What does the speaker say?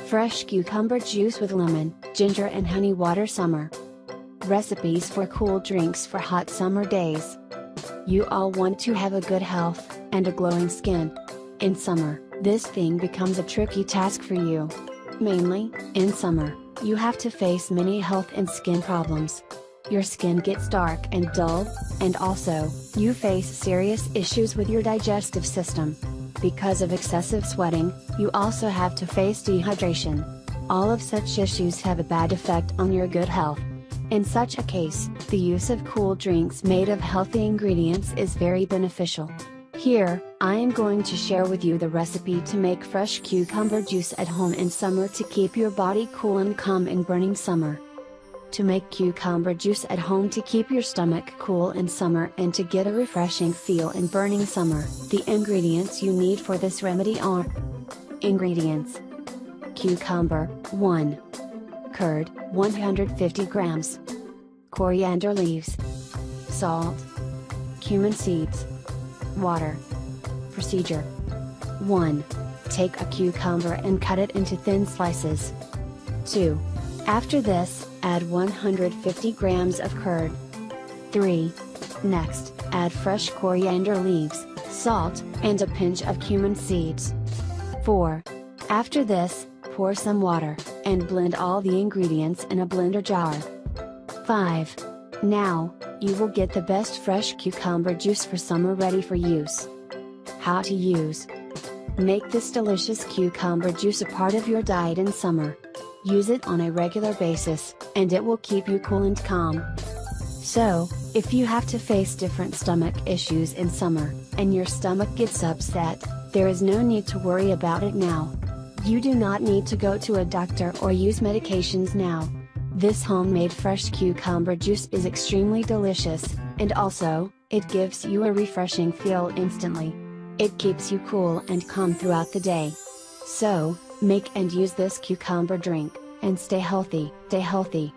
Fresh cucumber juice with lemon, ginger and honey water summer. Recipes for cool drinks for hot summer days. You all want to have a good health, and a glowing skin. In summer, this thing becomes a tricky task for you. Mainly, in summer, you have to face many health and skin problems. Your skin gets dark and dull, and also, you face serious issues with your digestive system. Because of excessive sweating, you also have to face dehydration. All of such issues have a bad effect on your good health. In such a case, the use of cool drinks made of healthy ingredients is very beneficial. Here, I am going to share with you the recipe to make fresh cucumber juice at home in summer to keep your body cool and calm in burning summer. To make cucumber juice at home to keep your stomach cool in summer and to get a refreshing feel in burning summer, the ingredients you need for this remedy are: Ingredients: Cucumber, 1. Curd, 150 grams. Coriander leaves. Salt. Cumin seeds. Water. Procedure: 1. Take a cucumber and cut it into thin slices. 2. After this, add 150 grams of curd. 3. Next, add fresh coriander leaves, salt, and a pinch of cumin seeds. 4. After this, pour some water, and blend all the ingredients in a blender jar. 5. Now, you will get the best fresh cucumber juice for summer ready for use. How to use: Make this delicious cucumber juice a part of your diet in summer. Use it on a regular basis, and it will keep you cool and calm. So, if you have to face different stomach issues in summer, and your stomach gets upset, there is no need to worry about it now. You do not need to go to a doctor or use medications now. This homemade fresh cucumber juice is extremely delicious, and also, it gives you a refreshing feel instantly. It keeps you cool and calm throughout the day. So, make and use this cucumber drink, and stay healthy, stay healthy.